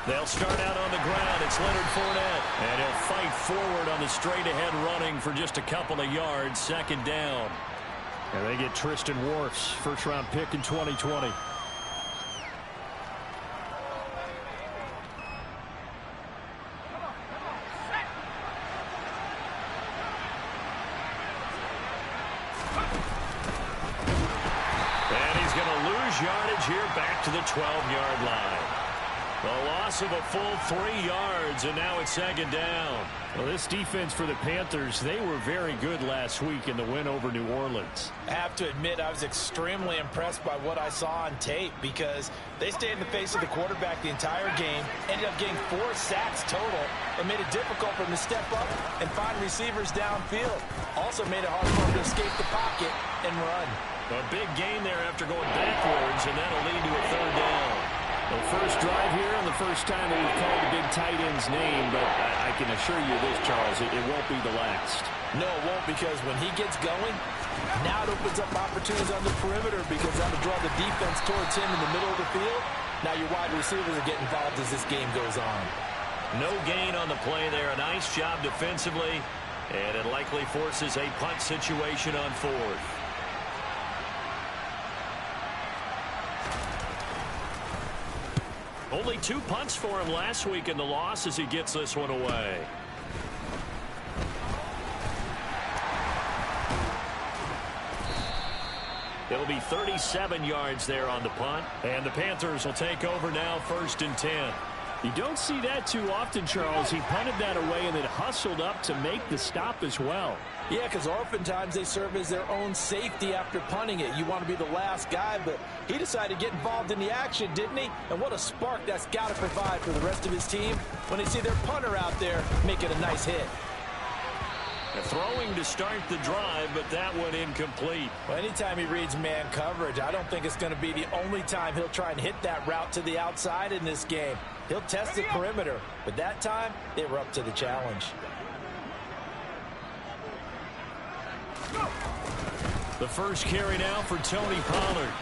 They'll start out on the ground. It's Leonard Fournette. And he'll fight forward on the straight-ahead running for just a couple of yards. Second down. And they get Tristan Wirfs, first-round pick in 2020. Yardage here back to the 12-yard line. The loss of a full 3 yards, and now it's second down. Well, this defense for the Panthers, they were very good last week in the win over New Orleans. I have to admit, I was extremely impressed by what I saw on tape because they stayed in the face of the quarterback the entire game, ended up getting 4 sacks total, and made it difficult for them to step up and find receivers downfield. Also made it hard for them to escape the pocket and run. A big gain there after going backwards, and that'll lead to a third down. The first drive here and the first time that we've called the big tight end's name, but I can assure you this, Charles, it won't be the last. No, it won't, because when he gets going, now it opens up opportunities on the perimeter because that'll draw the defense towards him in the middle of the field. Now your wide receivers are getting involved as this game goes on. No gain on the play there. A nice job defensively, and it likely forces a punt situation on fourth. Only 2 punts for him last week in the loss as he gets this one away. It'll be 37 yards there on the punt, and the Panthers will take over now, 1st and 10. You don't see that too often, Charles. He punted that away and then hustled up to make the stop as well. Yeah, because oftentimes they serve as their own safety after punting it. You want to be the last guy, but he decided to get involved in the action, didn't he? And what a spark that's got to provide for the rest of his team when they see their punter out there making a nice hit. Throwing to start the drive, but that one incomplete. Well, anytime he reads man coverage, I don't think it's going to be the only time he'll try and hit that route to the outside in this game. He'll test the perimeter, but that time they were up to the challenge. The first carry now for Tony Pollard.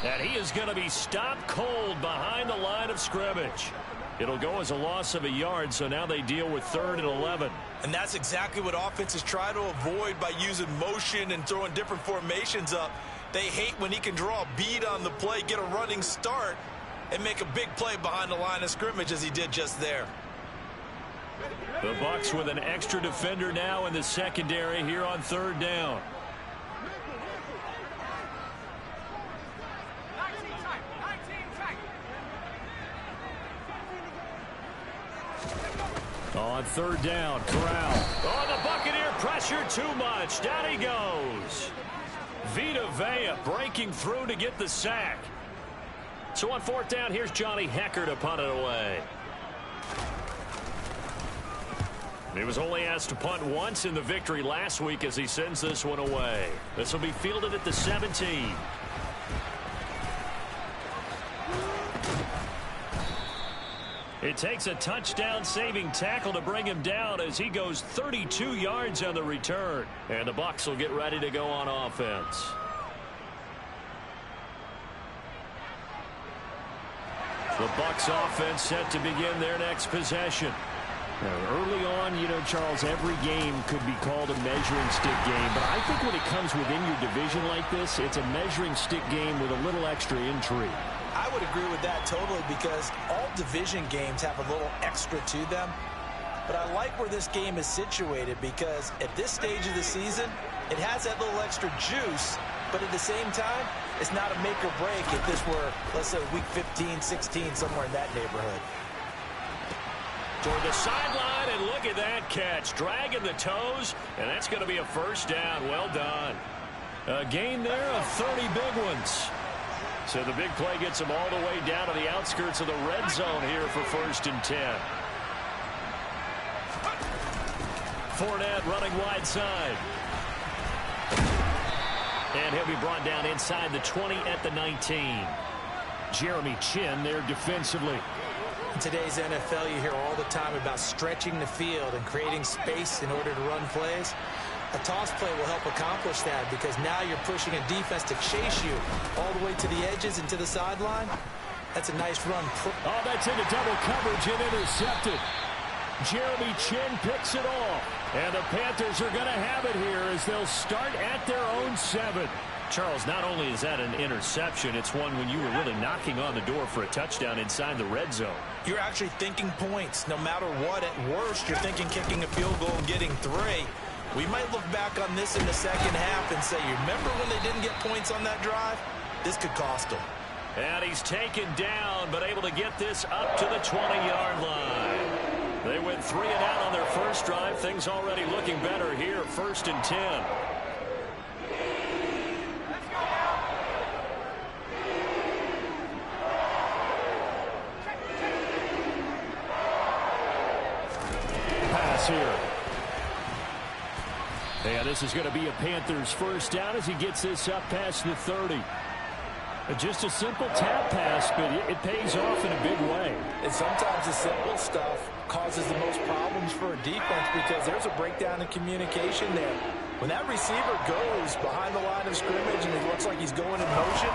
And he is going to be stopped cold behind the line of scrimmage. It'll go as a loss of a yard, so now they deal with 3rd and 11. And that's exactly what offenses try to avoid by using motion and throwing different formations up. They hate when he can draw a bead on the play, get a running start, and make a big play behind the line of scrimmage as he did just there. The Bucs with an extra defender now in the secondary here on 3rd down. On 3rd down, Corral. Oh, the Buccaneer pressure too much. Down he goes. Vita Vea breaking through to get the sack. So on 4th down, here's Johnny Hekker to punt it away. He was only asked to punt once in the victory last week as he sends this one away. This will be fielded at the 17. It takes a touchdown-saving tackle to bring him down as he goes 32 yards on the return. And the Bucs will get ready to go on offense. The Bucs offense set to begin their next possession. Now, early on, you know, Charles, every game could be called a measuring stick game. But I think when it comes within your division like this, it's a measuring stick game with a little extra intrigue. I would agree with that totally because all division games have a little extra to them. But I like where this game is situated because at this stage of the season, it has that little extra juice, but at the same time, it's not a make or break if this were, let's say, week 15, 16, somewhere in that neighborhood. Toward the sideline, and look at that catch. Dragging the toes, and that's going to be a first down. Well done. A gain there of 30 big ones. So the big play gets them all the way down to the outskirts of the red zone here for 1st and 10. Fournette running wide side. And he'll be brought down inside the 20 at the 19. Jeremy Chinn there defensively. In today's NFL, you hear all the time about stretching the field and creating space in order to run plays. A toss play will help accomplish that because now you're pushing a defense to chase you all the way to the edges and to the sideline. That's a nice run. Oh, that's into double coverage and intercepted. Jeremy Chinn picks it off. And the Panthers are going to have it here as they'll start at their own 7. Charles, not only is that an interception, it's one when you were really knocking on the door for a touchdown inside the red zone. You're actually thinking points. No matter what, at worst, you're thinking kicking a field goal and getting 3. We might look back on this in the second half and say, you remember when they didn't get points on that drive? This could cost them. And he's taken down, but able to get this up to the 20-yard line. They went 3 and out on their first drive. Things already looking better here. 1st and 10. Pass here. And this is going to be a Panthers first down as he gets this up past the 30. Just a simple tap pass, but it pays off in a big way. And sometimes the simple stuff causes the most problems for a defense because there's a breakdown in communication there. When that receiver goes behind the line of scrimmage and it looks like he's going in motion,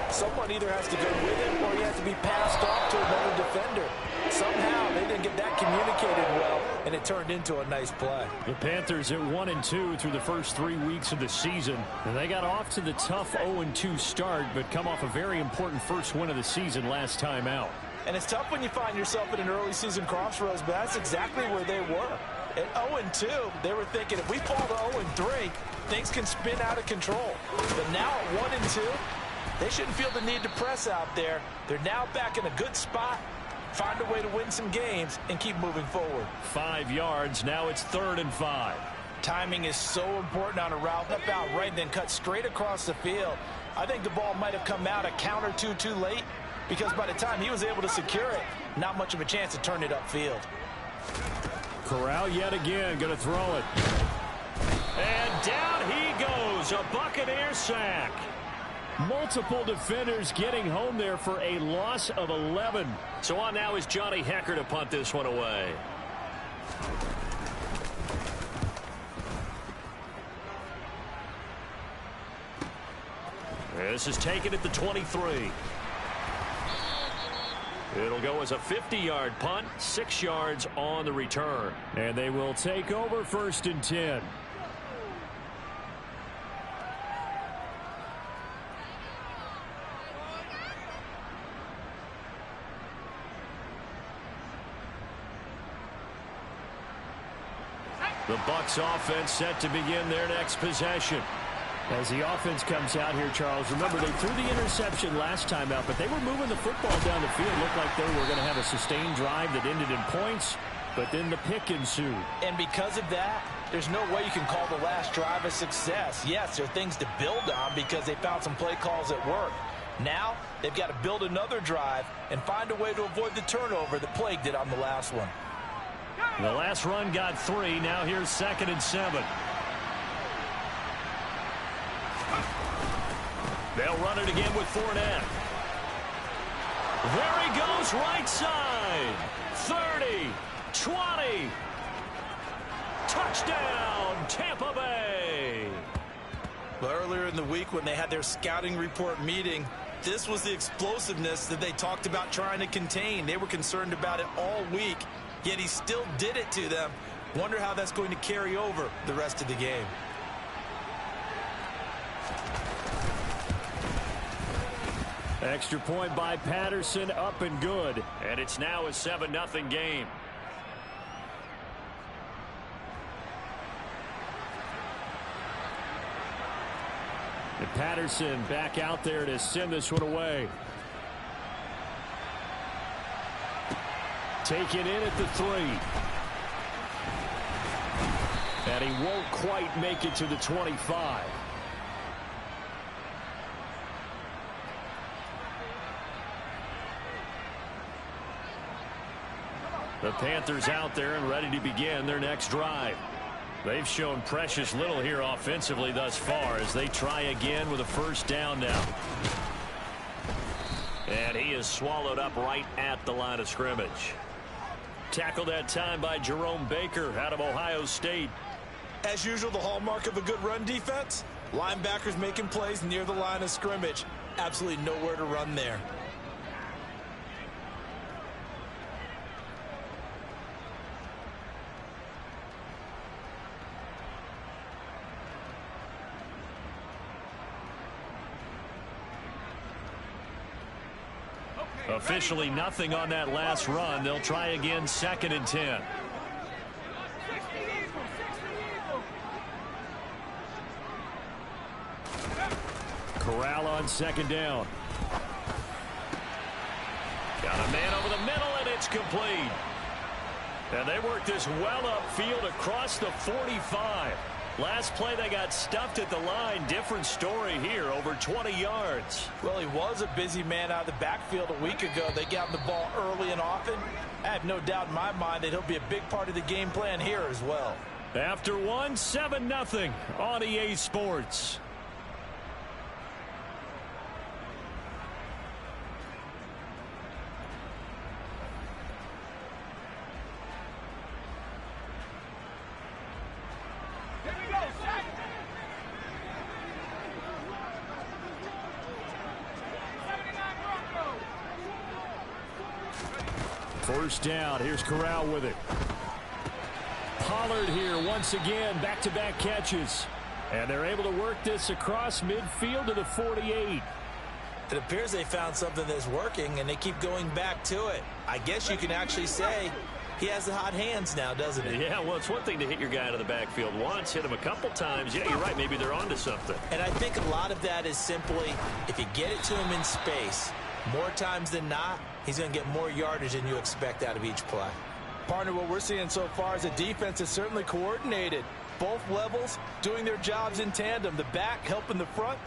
someone either has to go with him or he has to be passed off to another defender. Somehow they didn't get that communicated well, and it turned into a nice play. The Panthers at 1-2 through the first 3 weeks of the season. And they got off to the tough 0-2 start, but come off a very important first win of the season last time out. And it's tough when you find yourself at an early season crossroads, but that's exactly where they were. At 0-2, they were thinking if we fall to 0-3, things can spin out of control. But now at 1-2, they shouldn't feel the need to press out there. They're now back in a good spot, find a way to win some games, and keep moving forward. 5 yards, now it's 3rd and 5. Timing is so important on a route. Up out right, then cut straight across the field. I think the ball might have come out a count or two too late, because by the time he was able to secure it, not much of a chance to turn it upfield. Corral yet again going to throw it. And down he goes, a Buccaneer sack. Multiple defenders getting home there for a loss of 11. So on now is Johnny Hekker to punt this one away. This is taken at the 23. It'll go as a 50-yard punt, 6 yards on the return. And they will take over 1st and 10. The Bucs offense set to begin their next possession. As the offense comes out here, Charles, remember they threw the interception last time out, but they were moving the football down the field. Looked like they were going to have a sustained drive that ended in points, but then the pick ensued. And because of that, there's no way you can call the last drive a success. Yes, there are things to build on because they found some play calls that work. Now, they've got to build another drive and find a way to avoid the turnover that plagued it on the last one. The last run got 3. Now here's 2nd and 7. They'll run it again with Fournette. There he goes, right side. 30, 20. Touchdown, Tampa Bay. Well, earlier in the week when they had their scouting report meeting, this was the explosiveness that they talked about trying to contain. They were concerned about it all week, yet he still did it to them. Wonder how that's going to carry over the rest of the game. Extra point by Patterson, up and good. And it's now a 7-0 game. And Patterson back out there to send this one away. Taken in at the 3. And he won't quite make it to the 25. The Panthers out there and ready to begin their next drive. They've shown precious little here offensively thus far as they try again with a first down now. And he is swallowed up right at the line of scrimmage. Tackled that time by Jerome Baker out of Ohio State. As usual, the hallmark of a good run defense, linebackers making plays near the line of scrimmage. Absolutely nowhere to run there. Officially nothing on that last run. They'll try again, 2nd and 10. Corral on 2nd down. Got a man over the middle, and it's complete. And they worked this well upfield across the 45. Last play, they got stuffed at the line. Different story here, over 20 yards. Well, he was a busy man out of the backfield a week ago. They got him the ball early and often. I have no doubt in my mind that he'll be a big part of the game plan here as well. After one, 7-0 on EA Sports. First down. Here's Corral with it. Pollard here once again. Back-to-back catches. And they're able to work this across midfield to the 48. It appears they found something that's working, and they keep going back to it. I guess you can actually say he has the hot hands now, doesn't he? Yeah, well, it's one thing to hit your guy out of the backfield once, hit him a couple times. Yeah, you're right. Maybe they're onto something. And I think a lot of that is simply if you get it to him in space, more times than not, he's going to get more yardage than you expect out of each play. Partner, what we're seeing so far is the defense is certainly coordinated. Both levels doing their jobs in tandem. The back helping the front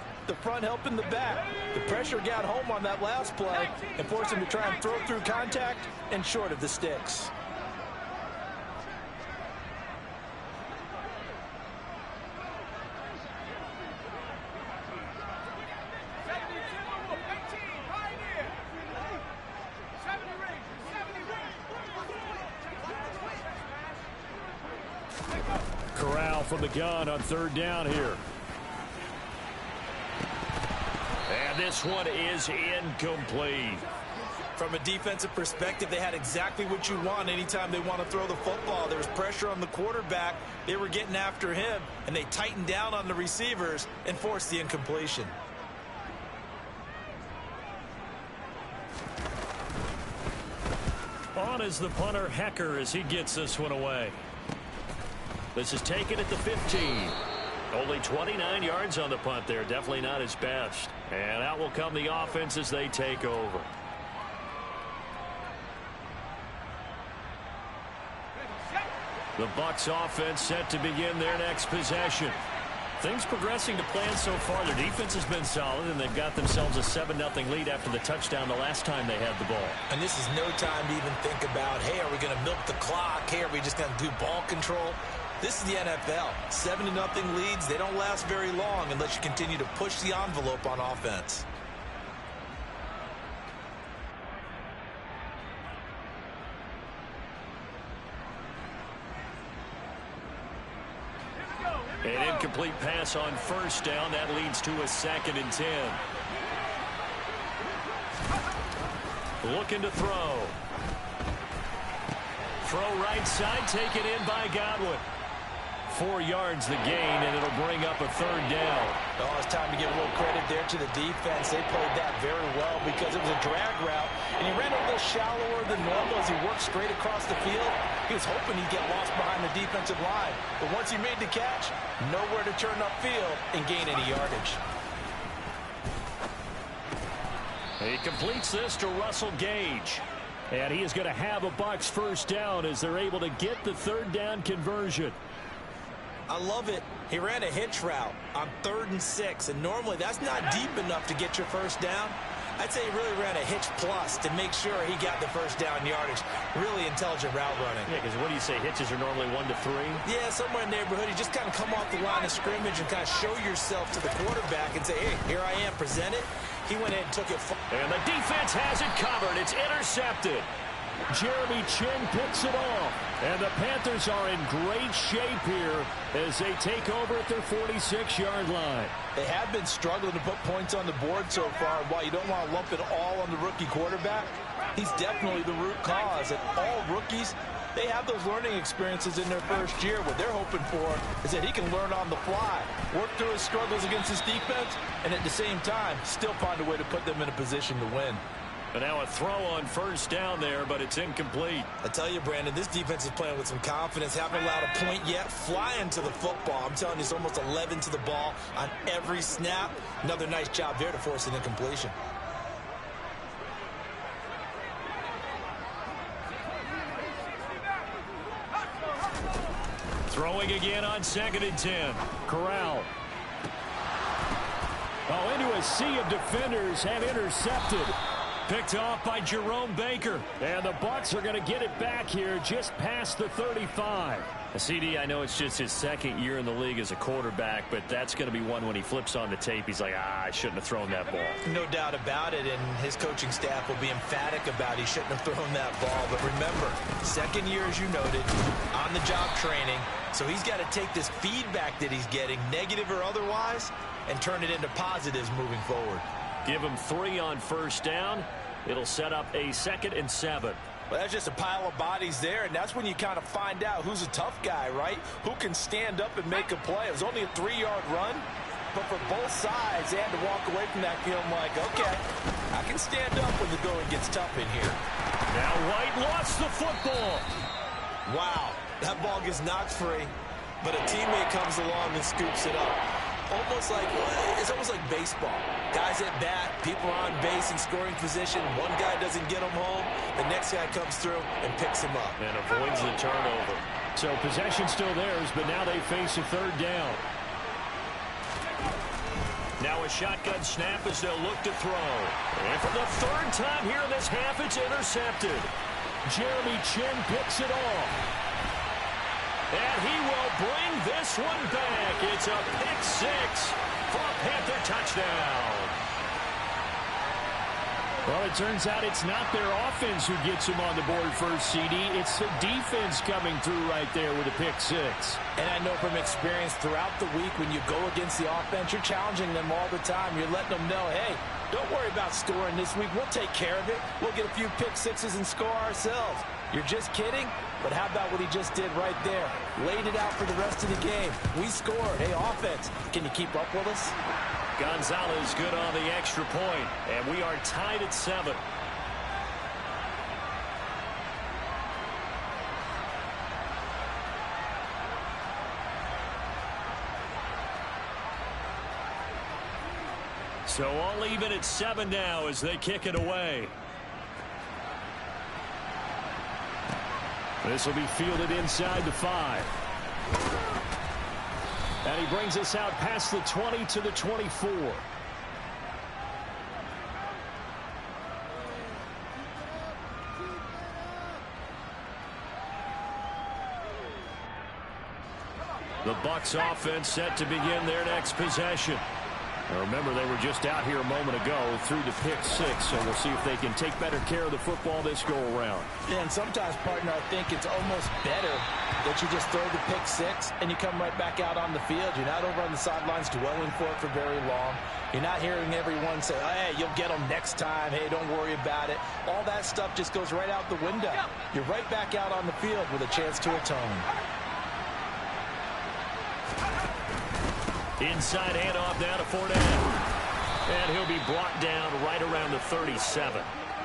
helping the back. The pressure got home on that last play and forced him to try and throw through contact and short of the sticks. Corral from the gun on 3rd down here. And this one is incomplete. From a defensive perspective, they had exactly what you want anytime they want to throw the football. There was pressure on the quarterback. They were getting after him, and they tightened down on the receivers and forced the incompletion. On is the punter, Hecker, as he gets this one away. This is taken at the 15. Only 29 yards on the punt there. Definitely not his best. And out will come the offense as they take over. The Bucs offense set to begin their next possession. Things progressing to plan so far. Their defense has been solid, and they've got themselves a 7-0 lead after the touchdown the last time they had the ball. And this is no time to even think about, hey, are we going to milk the clock? Hey, are we just going to do ball control? This is the NFL. 7-0 leads, they don't last very long unless you continue to push the envelope on offense. An incomplete pass on 1st down. That leads to a 2nd and 10. Looking to throw. Throw right side, taken in by Godwin. 4 yards the gain, and it'll bring up a 3rd down. Oh, it's time to give a little credit there to the defense. They played that very well because it was a drag route, and he ran a little shallower than normal as he worked straight across the field. He was hoping he'd get lost behind the defensive line, but once he made the catch, nowhere to turn upfield and gain any yardage. He completes this to Russell Gage. And he is going to have a Bucs 1st down as they're able to get the 3rd down conversion. I love it. He ran a hitch route on 3rd and 6, and normally that's not deep enough to get your 1st down. I'd say he really ran a hitch plus to make sure he got the 1st down yardage. Really intelligent route running. Yeah, because what do you say, hitches are normally 1 to 3? Yeah, somewhere in the neighborhood. You just kind of come off the line of scrimmage and kind of show yourself to the quarterback and say, hey, here I am, present it. He went ahead and took it. And the defense has it covered. It's intercepted. Jeremy Chinn picks it off. And the Panthers are in great shape here as they take over at their 46-yard line. They have been struggling to put points on the board so far. While you don't want to lump it all on the rookie quarterback, he's definitely the root cause. And all rookies, they have those learning experiences in their first year. What they're hoping for is that he can learn on the fly, work through his struggles against his defense, and at the same time, still find a way to put them in a position to win. And now a throw on first down there, but it's incomplete. I tell you, Brandon, this defense is playing with some confidence. Haven't allowed a point yet. Flying to the football. I'm telling you, it's almost 11 to the ball on every snap. Another nice job there to force an incompletion. Throwing again on 2nd and 10. Corral. Oh, into a sea of defenders and intercepted. Picked off by Jerome Baker. And the Bucs are going to get it back here just past the 35. CD, I know it's just his 2nd year in the league as a quarterback, but that's going to be one when he flips on the tape. He's like, I shouldn't have thrown that ball. No doubt about it, and his coaching staff will be emphatic about he shouldn't have thrown that ball. But remember, 2nd year, as you noted, on-the-job training. So he's got to take this feedback that he's getting, negative or otherwise, and turn it into positives moving forward. Give him 3 on first down. It'll set up a 2nd and 7. Well, that's just a pile of bodies there, and that's when you kind of find out who's a tough guy, right? Who can stand up and make a play. It was only a 3-yard run, but for both sides, they had to walk away from that feeling like, okay, I can stand up when the going gets tough in here. Now White lost the football. Wow, that ball gets knocked free, but a teammate comes along and scoops it up. It's almost like baseball. Guys at bat, people are on base in scoring position. One guy doesn't get them home. The next guy comes through and picks him up. And avoids the turnover. So possession still theirs, but now they face a 3rd down. Now a shotgun snap as they'll look to throw. And for the 3rd time here in this half, it's intercepted. Jeremy Chin picks it off. And he will bring this one back. It's a pick 6 for a Panther touchdown. Well, it turns out it's not their offense who gets him on the board first, CD. It's the defense coming through right there with a pick 6. And I know from experience throughout the week when you go against the offense, you're challenging them all the time. You're letting them know, hey, don't worry about scoring this week. We'll take care of it. We'll get a few pick 6s and score ourselves. You're just kidding? But how about what he just did right there? Laid it out for the rest of the game. We scored. Hey, offense, can you keep up with us? Gonzalez good on the extra point, and we are tied at 7. So all even at 7 now as they kick it away. This will be fielded inside the 5. And he brings us out past the 20 to the 24. The Bucs offense set to begin their next possession. Now remember, they were just out here a moment ago through the pick 6, so we'll see if they can take better care of the football this go-around. Yeah, and sometimes, partner, I think it's almost better that you just throw the pick 6 and you come right back out on the field. You're not over on the sidelines dwelling for it for very long. You're not hearing everyone say, oh, hey, you'll get them next time. Hey, don't worry about it. All that stuff just goes right out the window. You're right back out on the field with a chance to atone. Inside handoff now to Fournette. And he'll be brought down right around the 37.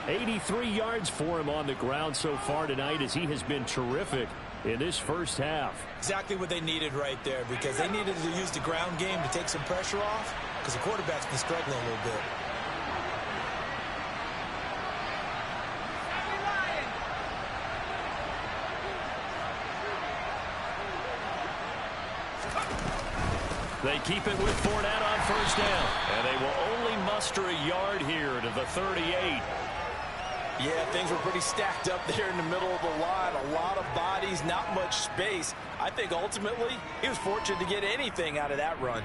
83 yards for him on the ground so far tonight as he has been terrific in this first half. Exactly what they needed right there, because they needed to use the ground game to take some pressure off, because the quarterback's been struggling a little bit. They keep it with Fournette on first down. And they will only muster a yard here to the 38. Yeah, things were pretty stacked up there in the middle of the line. A lot of bodies, not much space. I think ultimately he was fortunate to get anything out of that run.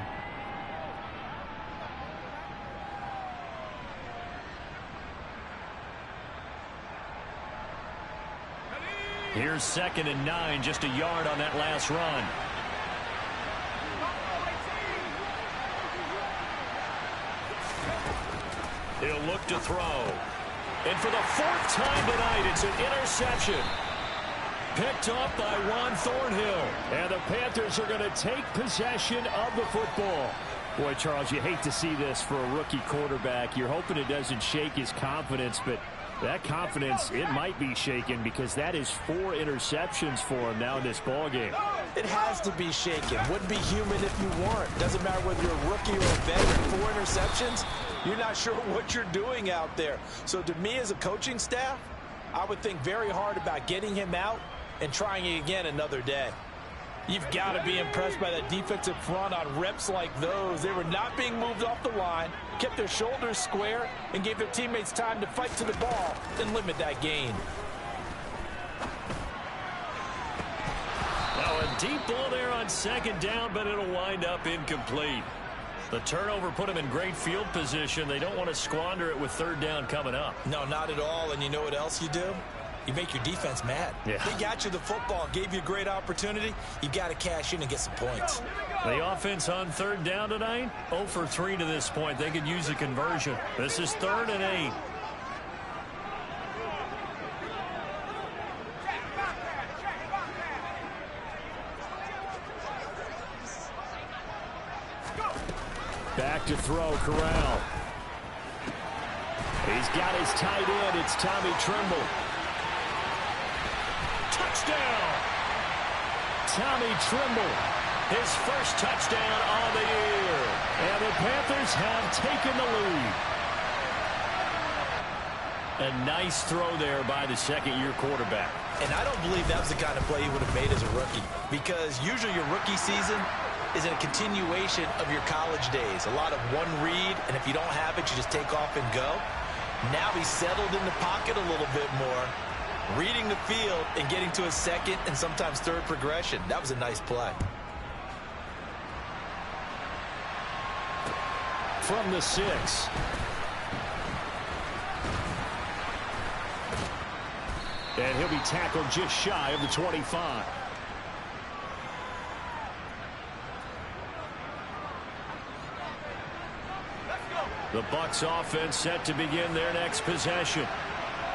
Here's 2nd and 9, just a yard on that last run. He'll look to throw. And for the 4th time tonight, it's an interception. Picked up by Juan Thornhill. And the Panthers are going to take possession of the football. Boy, Charles, you hate to see this for a rookie quarterback. You're hoping it doesn't shake his confidence, but that confidence, it might be shaken because that is 4 interceptions for him now in this ballgame. It has to be shaken. Wouldn't be human if you weren't. Doesn't matter whether you're a rookie or a veteran. 4 interceptions, you're not sure what you're doing out there. So to me as a coaching staff, I would think very hard about getting him out and trying it again another day. You've got to be impressed by that defensive front on reps like those. They were not being moved off the line, kept their shoulders square, and gave their teammates time to fight to the ball and limit that gain. Now a deep ball there on 2nd down, but it'll wind up incomplete. The turnover put them in great field position. They don't want to squander it with 3rd down coming up. No, not at all. And you know what else you do? You make your defense mad. Yeah. They got you the football, gave you a great opportunity. You got to cash in and get some points. The offense on 3rd down tonight, 0 for 3 to this point. They could use a conversion. This is 3rd and 8. Back to throw, Corral. He's got his tight end. It's Tommy Tremble. Touchdown! Tommy Tremble, His first touchdown on the year. and the Panthers have taken the lead. A nice throw there by the 2nd-year quarterback. And I don't believe that was the kind of play he would have made as a rookie, because usually your rookie season is a continuation of your college days. A lot of one read, and if you don't have it, you just take off and go. Now he's settled in the pocket a little bit more, reading the field and getting to a 2nd and sometimes 3rd progression. That was a nice play. From the 6. And he'll be tackled just shy of the 25. The Bucs offense set to begin their next possession.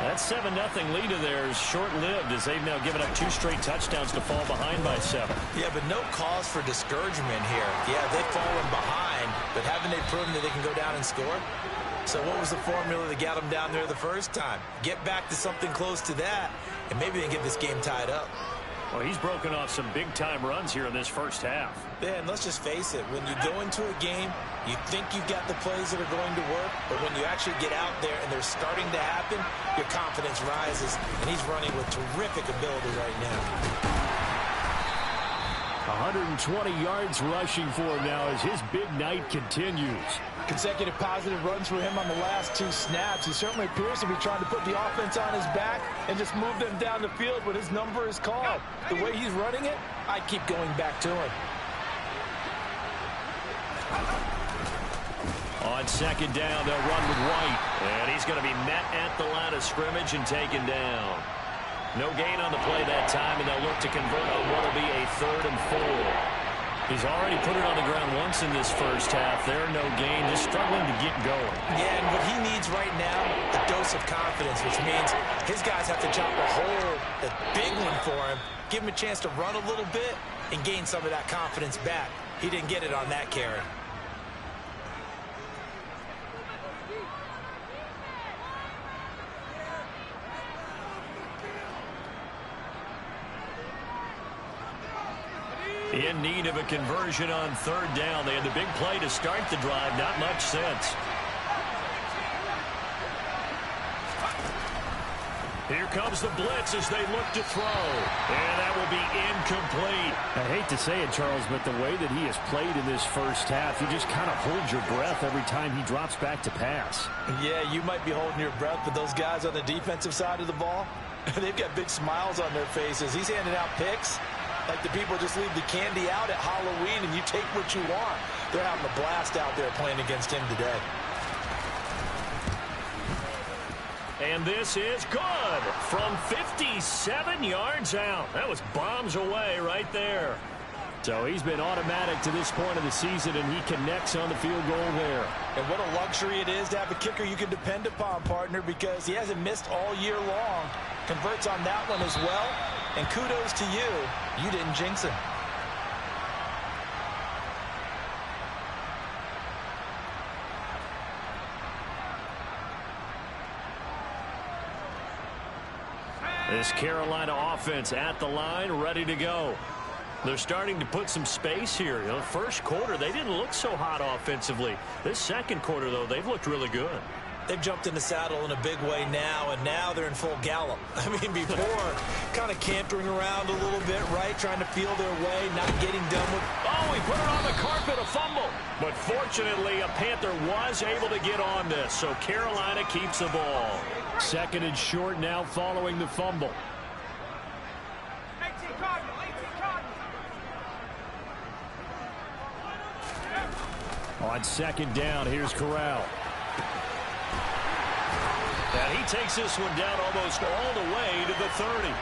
That 7-0 lead of theirs short-lived as they've now given up 2 straight touchdowns to fall behind by 7. Yeah, but no cause for discouragement here. Yeah, they've fallen behind, but haven't they proven that they can go down and score? So what was the formula that got them down there the first time? Get back to something close to that, and maybe they can get this game tied up. Well, he's broken off some big-time runs here in this first half. Yeah, and let's just face it. When you go into a game, you think you've got the plays that are going to work, but when you actually get out there and they're starting to happen, your confidence rises, and he's running with terrific ability right now. 120 yards rushing for him now as his big night continues. Consecutive positive runs for him on the last 2 snaps. He certainly appears to be trying to put the offense on his back and just move them down the field when his number is called. The way he's running it, I keep going back to him. On 2nd down, they'll run with White. And he's going to be met at the line of scrimmage and taken down. No gain on the play that time, and they'll look to convert on what will be a 3rd and 4. He's already put it on the ground once in this first half. There, no gain, just struggling to get going. Yeah, and what he needs right now, a dose of confidence, which means his guys have to chop a hole, a big one for him, give him a chance to run a little bit and gain some of that confidence back. He didn't get it on that carry. In need of a conversion on 3rd down. They had the big play to start the drive. Not much sense. Here comes the blitz as they look to throw. And that will be incomplete. I hate to say it, Charles, but the way that he has played in this first half, you just kind of hold your breath every time he drops back to pass. Yeah, you might be holding your breath, but those guys on the defensive side of the ball, they've got big smiles on their faces. He's handing out picks like the people just leave the candy out at Halloween and you take what you want. They're having a blast out there playing against him today. And this is good from 57 yards out. That was bombs away right there. So he's been automatic to this point of the season, and he connects on the field goal there. And what a luxury it is to have a kicker you can depend upon, partner, because he hasn't missed all year long. Converts on that one as well. And kudos to you. You didn't jinx him. This Carolina offense at the line, ready to go. They're starting to put some space here. You know, the first quarter, they didn't look so hot offensively. This second quarter, though, they've looked really good. They've jumped in the saddle in a big way now, and now they're in full gallop. I mean, before, kind of cantering around a little bit, right? Trying to feel their way, not getting done with... Oh, he put it on the carpet, a fumble. But fortunately, a Panther was able to get on this, so Carolina keeps the ball. Second and short now following the fumble. On second down, here's Corral. And he takes this one down almost all the way to the 30.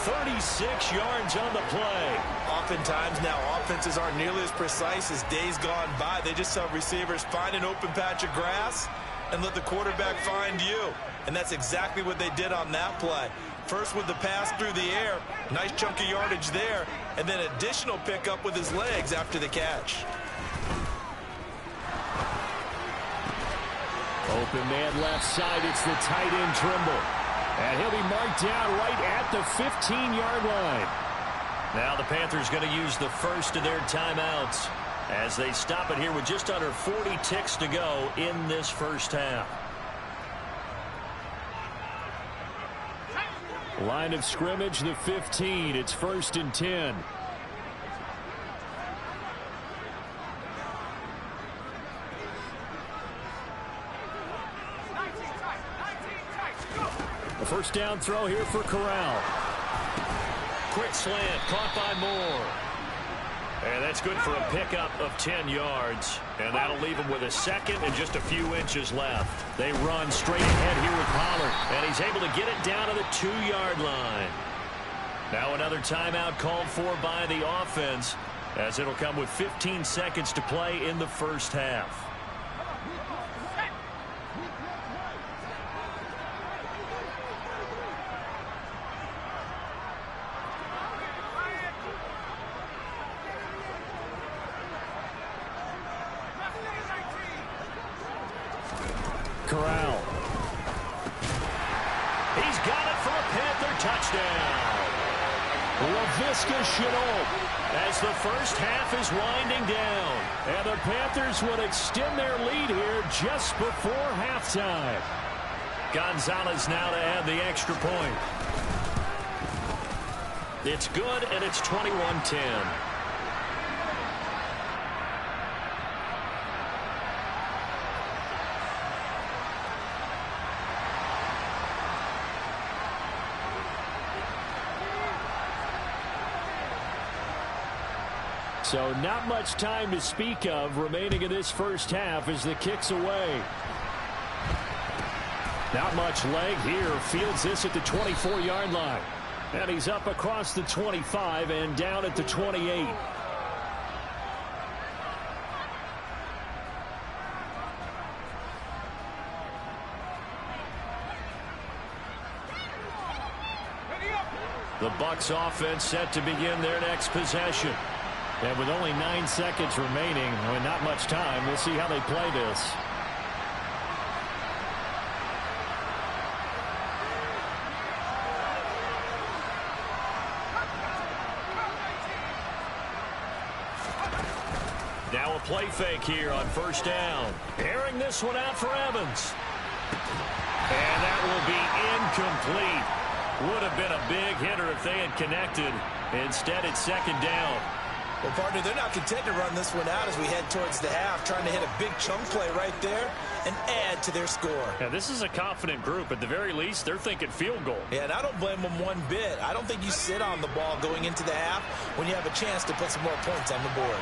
36 yards on the play. Oftentimes now, offenses aren't nearly as precise as days gone by. They just have receivers find an open patch of grass and let the quarterback find you. And that's exactly what they did on that play. First with the pass through the air, nice chunk of yardage there, and then additional pickup with his legs after the catch. Open man left side, it's the tight end Trimble. And he'll be marked down right at the 15-yard line. Now the Panthers going to use the first of their timeouts as they stop it here with just under 40 ticks to go in this first half. Line of scrimmage, the 15. It's 1st and 10. A first down throw here for Corral. Quick slant, caught by Moore. And that's good for a pickup of 10 yards. And that'll leave him with a second and just a few inches left. They run straight ahead here with Pollard. And he's able to get it down to the 2-yard line. Now another timeout called for by the offense, as it'll come with 15 seconds to play in the first half. Corral. He's got it for a Panther touchdown. Laviska Shenault. As the first half is winding down. And the Panthers would extend their lead here just before halftime. Gonzalez now to add the extra point. It's good, and it's 21-10. So not much time to speak of remaining in this first half as the kick's away. Not much leg here. Fields this at the 24-yard line. And he's up across the 25 and down at the 28. The Bucs offense set to begin their next possession. And with only 9 seconds remaining, and not much time, we'll see how they play this. Now a play fake here on first down. Airing this one out for Evans. And that will be incomplete. Would have been a big hitter if they had connected. Instead, it's second down. Well, partner, they're not content to run this one out as we head towards the half, trying to hit a big chunk play right there and add to their score. Yeah, this is a confident group. At the very least, they're thinking field goal. Yeah, and I don't blame them one bit. I don't think you sit on the ball going into the half when you have a chance to put some more points on the board.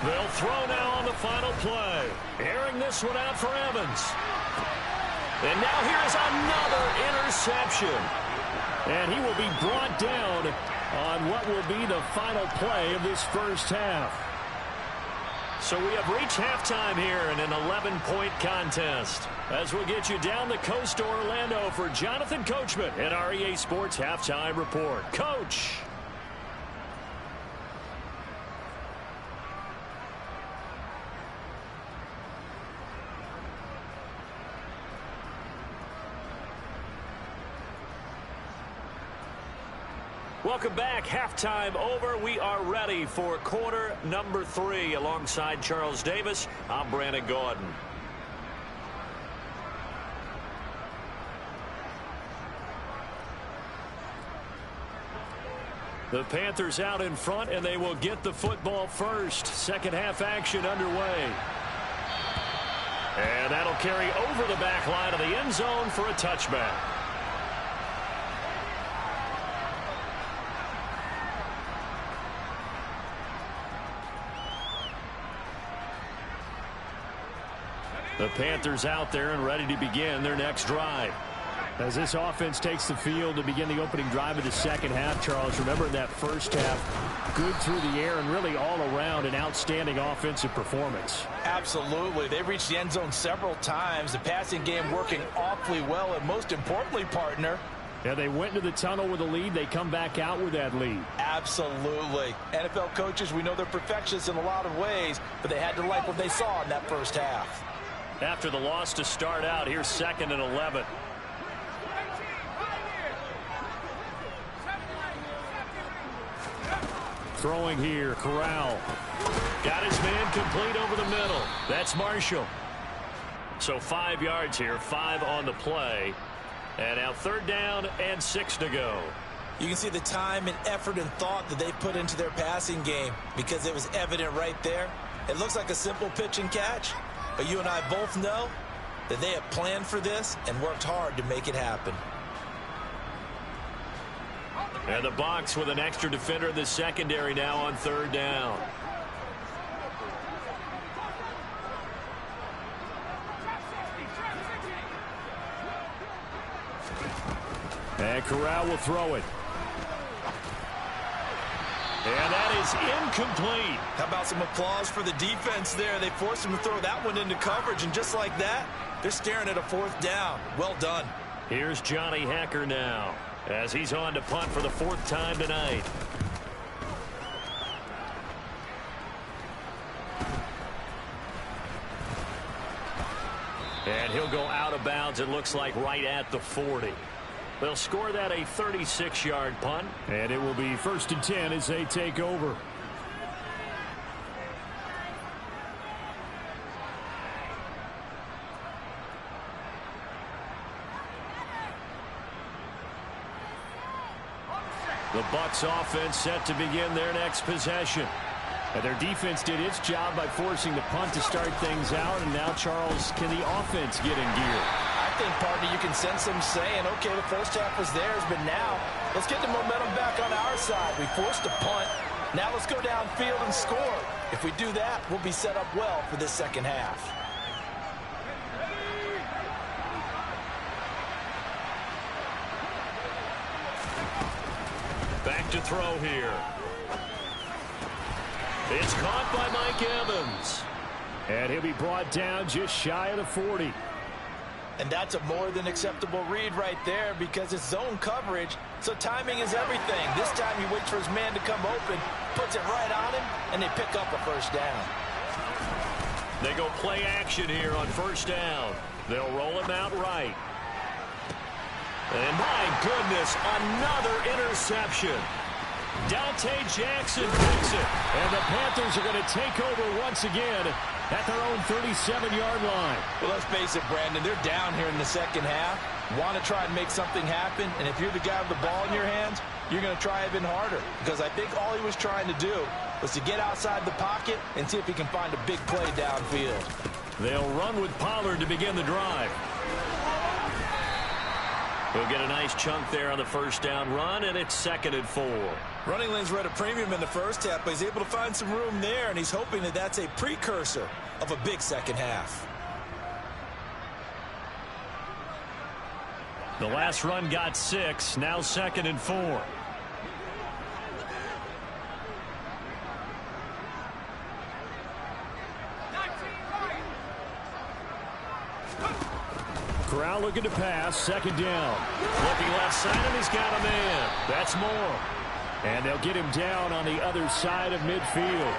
They'll throw now on the final play. Airing this one out for Evans. And now here is another interception. And he will be brought down on what will be the final play of this first half. So we have reached halftime here in an 11-point contest. As we'll get you down the coast to Orlando for Jonathan Coachman at our EA Sports Halftime Report. Coach. Welcome back. Halftime over. We are ready for quarter number 3. Alongside Charles Davis, I'm Brandon Gaudin. The Panthers out in front, and they will get the football first. Second half action underway. And that'll carry over the back line of the end zone for a touchback. The Panthers out there and ready to begin their next drive. As this offense takes the field to begin the opening drive of the second half, Charles, remember in that first half, good through the air and really all around an outstanding offensive performance. Absolutely. They reached the end zone several times. The passing game working awfully well, and most importantly, partner, yeah, they went into the tunnel with a lead. They come back out with that lead. Absolutely. NFL coaches, we know they're perfectionists in a lot of ways, but they had to like what they saw in that first half. After the loss to start out, here's 2nd and 11. Throwing here, Corral. Got his man complete over the middle. That's Marshall. So 5 yards here, 5 on the play. And now 3rd down and 6 to go. You can see the time and effort and thought that they put into their passing game because it was evident right there. It looks like a simple pitch and catch, but you and I both know that they have planned for this and worked hard to make it happen. And the box with an extra defender in the secondary now on 3rd down. And Corral will throw it. And that is incomplete. How about some applause for the defense there? They forced him to throw that one into coverage, and just like that, they're staring at a 4th down. Well done. Here's Johnny Hacker now, as he's on to punt for the 4th time tonight. And he'll go out of bounds, it looks like, right at the 40. They'll score that a 36-yard punt. And it will be 1st and 10 as they take over. The Bucs offense set to begin their next possession. And their defense did its job by forcing the punt to start things out. And now, Charles, can the offense get in gear? I think, partner, you can sense them saying, okay, the first half was theirs, but now let's get the momentum back on our side. We forced a punt. Now let's go downfield and score. If we do that, we'll be set up well for this second half. Back to throw here. It's caught by Mike Evans. And he'll be brought down just shy of the 40. And that's a more than acceptable read right there because it's zone coverage, so timing is everything. This time he waits for his man to come open, puts it right on him, and they pick up a 1st down. They go play action here on 1st down. They'll roll him out right. And my goodness, another interception. Dante Jackson picks it. And the Panthers are going to take over once again at their own 37-yard line. Well, let's face it, Brandon, they're down here in the second half. Want to try and make something happen, and if you're the guy with the ball in your hands, you're going to try even harder because I think all he was trying to do was to get outside the pocket and see if he can find a big play downfield. They'll run with Pollard to begin the drive. He'll get a nice chunk there on the 1st down run, and it's 2nd and 4. Running lanes were at a premium in the first half, but he's able to find some room there, and he's hoping that that's a precursor of a big second half. The last run got 6, now 2nd and 4. Corral looking to pass, 2nd down. Looking left side, and he's got a man. That's Moore. And they'll get him down on the other side of midfield.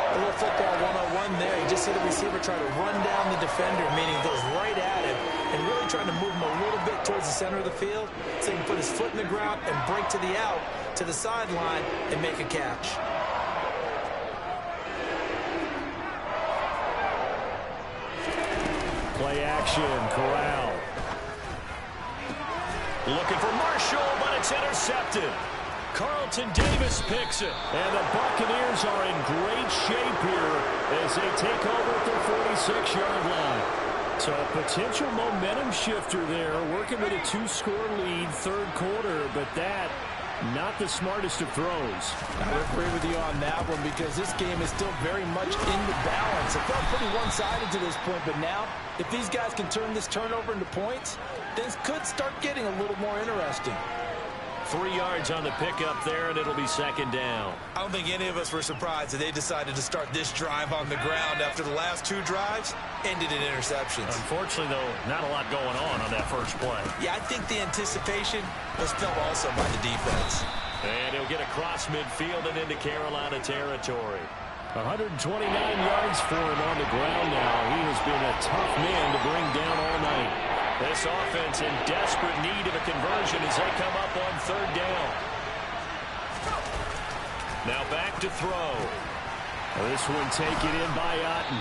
A little football 101 there. You just see the receiver try to run down the defender, meaning goes right at him and really trying to move him a little bit towards the center of the field so he can put his foot in the ground and break to the out, to the sideline, and make a catch. Play action, Corral. Looking for Marshall, but it's intercepted. Carlton Davis picks it. And the Buccaneers are in great shape here as they take over at their 46-yard line. So a potential momentum shifter there, working with a 2-score lead, third quarter, but that, not the smartest of throws. I would agree with you on that one because this game is still very much in the balance. It felt pretty one-sided to this point, but now, if these guys can turn this turnover into points, things could start getting a little more interesting. 3 yards on the pickup there, and it'll be second down. I don't think any of us were surprised that they decided to start this drive on the ground after the last 2 drives ended in interceptions. Unfortunately, though, not a lot going on that first play. Yeah, I think the anticipation was felt also by the defense. And he'll get across midfield and into Carolina territory. 129 yards for him on the ground now. He has been a tough man to bring down all night. This offense in desperate need of a conversion as they come up on third down. Now back to throw. This one taken in by Otten.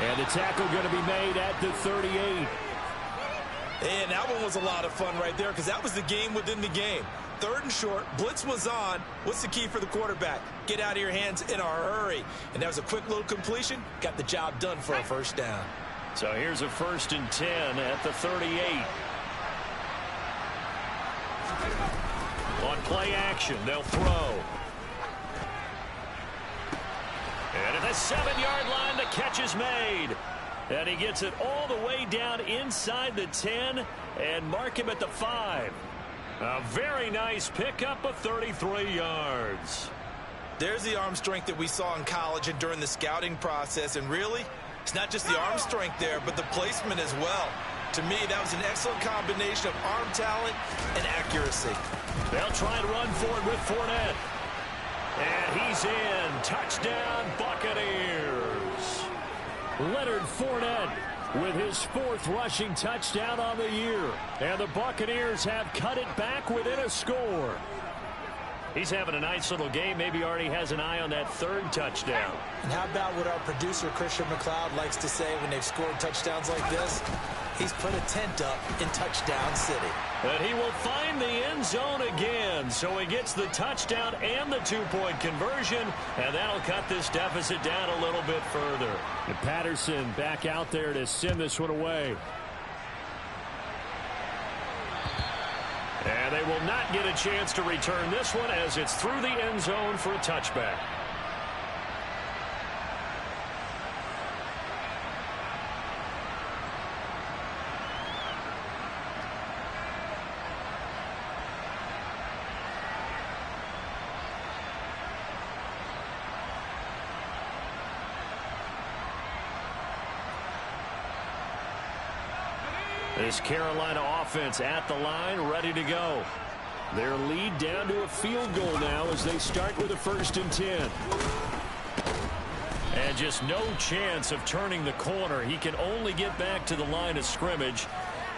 And the tackle going to be made at the 38. And that one was a lot of fun right there because that was the game within the game. Third and short, blitz was on. What's the key for the quarterback? Get out of your hands in a hurry. And that was a quick little completion. Got the job done for a first down. So here's a 1st and 10 at the 38. On play action, they'll throw. And at the 7-yard line, the catch is made. And he gets it all the way down inside the 10 and mark him at the 5. A very nice pickup of 33 yards. There's the arm strength that we saw in college and during the scouting process. And really, it's not just the arm strength there, but the placement as well. To me, that was an excellent combination of arm talent and accuracy. They'll try and run forward with Fournette. And he's in. Touchdown, Buccaneers. Leonard Fournette with his 4th rushing touchdown on the year. And the Buccaneers have cut it back within a score. He's having a nice little game. Maybe already has an eye on that 3rd touchdown. And how about what our producer, Christian McLeod, likes to say when they've scored touchdowns like this? He's put a tent up in Touchdown City. And he will find the end zone again. So he gets the touchdown and the 2-point conversion. And that'll cut this deficit down a little bit further. And Patterson back out there to send this one away. And they will not get a chance to return this one as it's through the end zone for a touchback. This Carolina offense at the line, ready to go. Their lead down to a field goal now as they start with a 1st and 10. And just no chance of turning the corner. He can only get back to the line of scrimmage.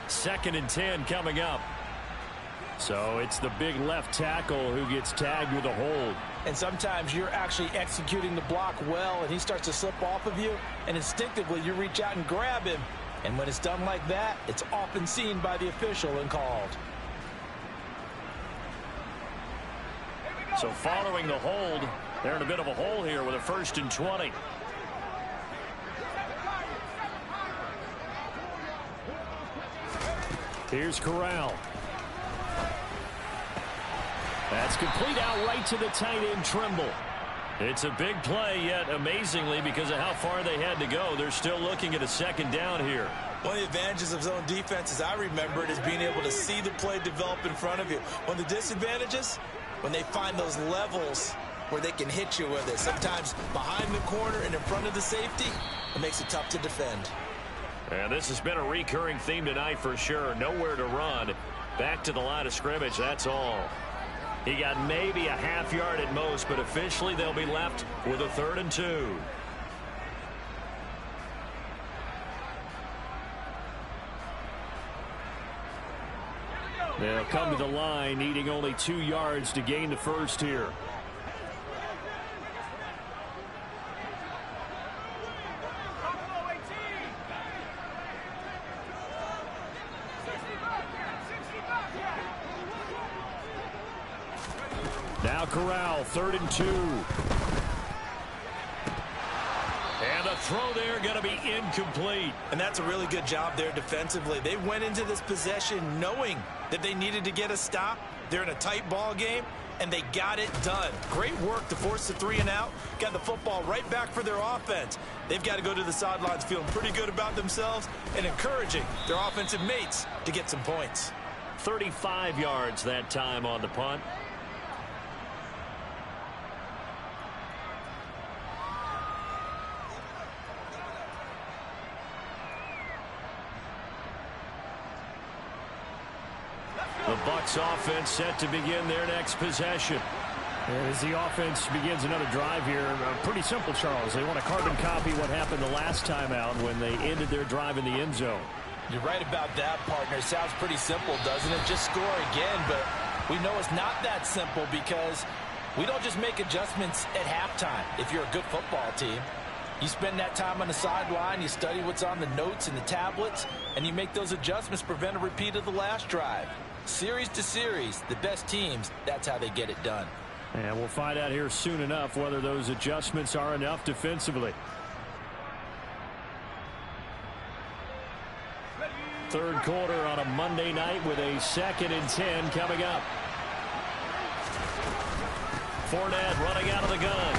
2nd and 10 coming up. So it's the big left tackle who gets tagged with a hold. And sometimes you're actually executing the block well, and he starts to slip off of you, and instinctively you reach out and grab him. And when it's done like that, it's often seen by the official and called. So following the hold, they're in a bit of a hole here with a 1st and 20. Here's Corral. That's complete out right to the tight end, Trimble. It's a big play, yet amazingly, because of how far they had to go, they're still looking at a 2nd down here. One of the advantages of zone defense, as I remember it, is being able to see the play develop in front of you. One of the disadvantages, when they find those levels where they can hit you with it. Sometimes behind the corner and in front of the safety, it makes it tough to defend. And this has been a recurring theme tonight for sure. Nowhere to run. Back to the line of scrimmage, that's all. He got maybe a half yard at most, but officially they'll be left with a 3rd and 2. They'll come to the line, needing only 2 yards to gain the first here. Now Corral, 3rd and 2. And the throw there going to be incomplete. And that's a really good job there defensively. They went into this possession knowing that they needed to get a stop. They're in a tight ball game, and they got it done. Great work to force the 3 and out. Got the football right back for their offense. They've got to go to the sidelines feeling pretty good about themselves and encouraging their offensive mates to get some points. 35 yards that time on the punt. The Bucs offense set to begin their next possession. As the offense begins another drive here, pretty simple, Charles. They want to carbon copy what happened the last time out when they ended their drive in the end zone. You're right about that, partner. Sounds pretty simple, doesn't it? Just score again, but we know it's not that simple because we don't just make adjustments at halftime if you're a good football team. You spend that time on the sideline, you study what's on the notes and the tablets, and you make those adjustments to prevent a repeat of the last drive. Series to series, the best teams, that's how they get it done. And we'll find out here soon enough whether those adjustments are enough defensively. 3rd quarter on a Monday night with a 2nd and 10 coming up. Fournette running out of the gun.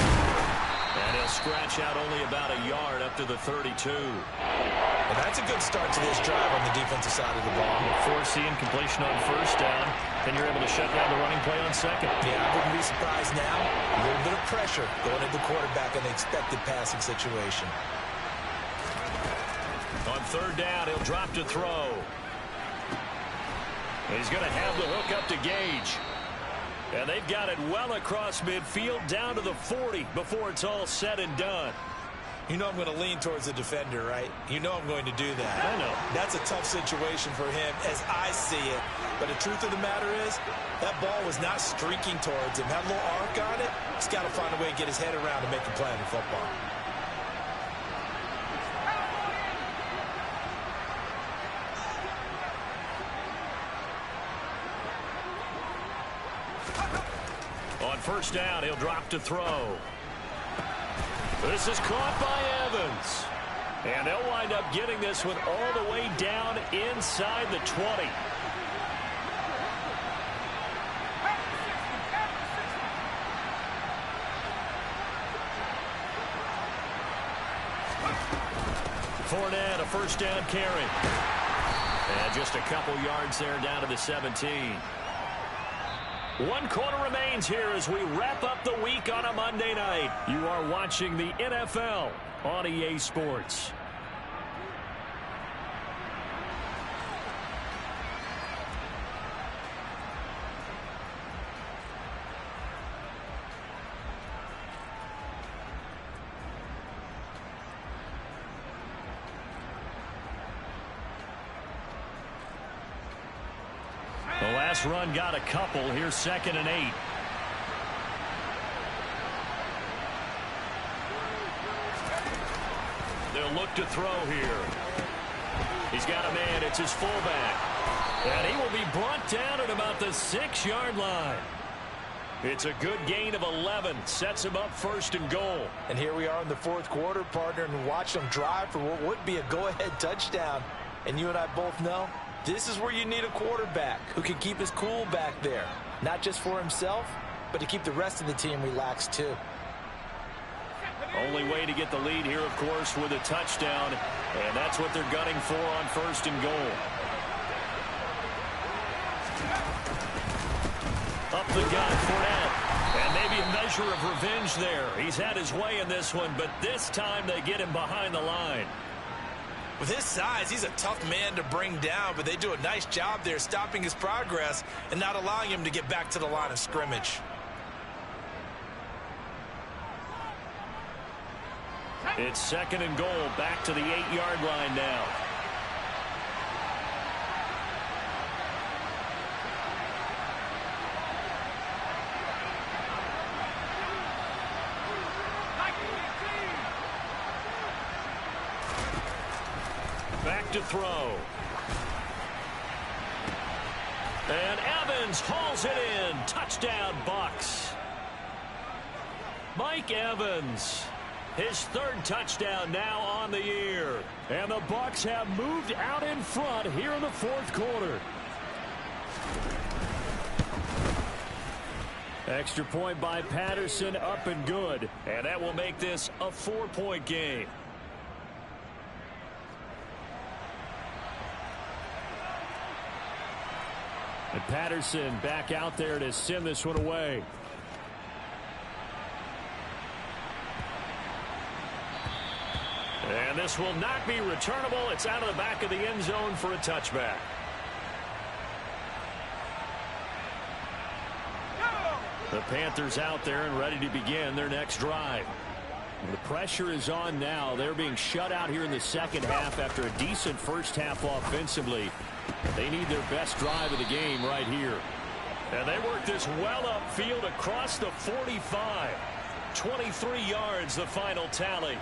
And he'll scratch out only about a yard up to the 32. And that's a good start to this drive on the defensive side of the ball. Force the incompletion on 1st down. Then you're able to shut down the running play on 2nd. Yeah, I wouldn't be surprised now. A little bit of pressure going at the quarterback in the expected passing situation. On 3rd down, he'll drop to throw. He's going to have the hook up to Gage. And they've got it well across midfield down to the 40 before it's all said and done. You know I'm going to lean towards the defender, right? You know I'm going to do that. I know. That's a tough situation for him as I see it. But the truth of the matter is, that ball was not streaking towards him. That little arc on it, he's got to find a way to get his head around and make a play on the football. On 1st down, he'll drop to throw. This is caught by Evans. And they'll wind up getting this one all the way down inside the 20. Fournette, a 1st down carry. And just a couple yards there down to the 17. 1 quarter remains here as we wrap up the week on a Monday night. You are watching the NFL on EA Sports. The last run got a couple. Here's 2nd and 8. They'll look to throw here. He's got a man. It's his fullback. And he will be brought down at about the 6-yard line. It's a good gain of 11. Sets him up 1st and goal. And here we are in the 4th quarter, partner, and watch them drive for what would be a go-ahead touchdown. And you and I both know this is where you need a quarterback who can keep his cool back there. Not just for himself, but to keep the rest of the team relaxed too. Only way to get the lead here, of course, with a touchdown. And that's what they're gunning for on 1st and goal. Up the gut, Fournette. And maybe a measure of revenge there. He's had his way in this one, but this time they get him behind the line. With his size, he's a tough man to bring down, but they do a nice job there stopping his progress and not allowing him to get back to the line of scrimmage. It's 2nd and goal, back to the 8-yard line now. back to throw. And Evans hauls it in. Touchdown, Bucs. Mike Evans, his third touchdown now on the year. And the Bucs have moved out in front here in the fourth quarter. Extra point by Patterson, up and good. And that will make this a 4-point game. And Patterson back out there to send this one away. And this will not be returnable. It's out of the back of the end zone for a touchback. The Panthers out there and ready to begin their next drive. The pressure is on now. They're being shut out here in the second half after a decent first half offensively. They need their best drive of the game right here. And they work this well upfield across the 45. 23 yards, the final tally.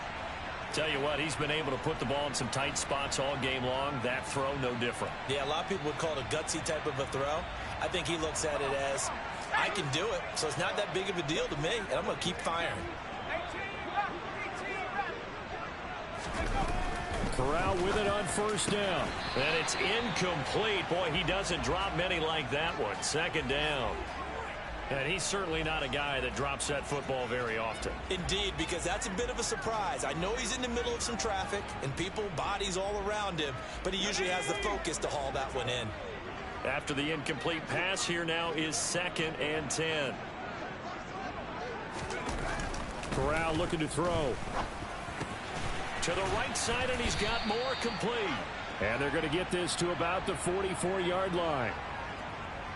Tell you what, he's been able to put the ball in some tight spots all game long. That throw, no different. Yeah, a lot of people would call it a gutsy type of a throw. I think he looks at it as, I can do it, so it's not that big of a deal to me, and I'm going to keep firing. Corral with it on first down. And it's incomplete. Boy, he doesn't drop many like that one. Second down. And he's certainly not a guy that drops that football very often. Indeed, because that's a bit of a surprise. I know he's in the middle of some traffic and people, bodies all around him, but he usually has the focus to haul that one in. After the incomplete pass, here now is 2nd and 10. Corral looking to throw. To the right side, and he's got more complete. And they're going to get this to about the 44-yard line.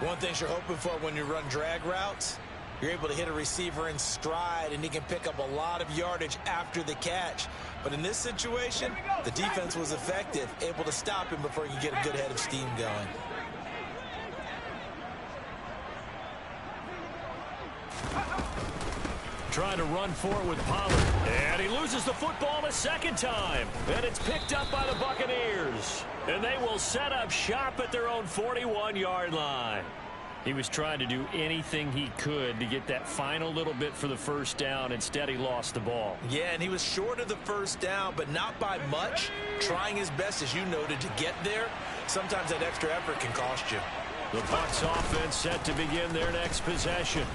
One thing you're hoping for when you run drag routes, you're able to hit a receiver in stride, and he can pick up a lot of yardage after the catch. But in this situation, the defense was effective, able to stop him before he could get a good head of steam going. Trying to run for it with Pollard. And he loses the football a second time. And it's picked up by the Buccaneers. And they will set up shop at their own 41-yard line. He was trying to do anything he could to get that final little bit for the first down. Instead, he lost the ball. Yeah, and he was short of the first down, but not by much. Trying his best, as you noted, to get there. Sometimes that extra effort can cost you. The Bucs offense set to begin their next possession.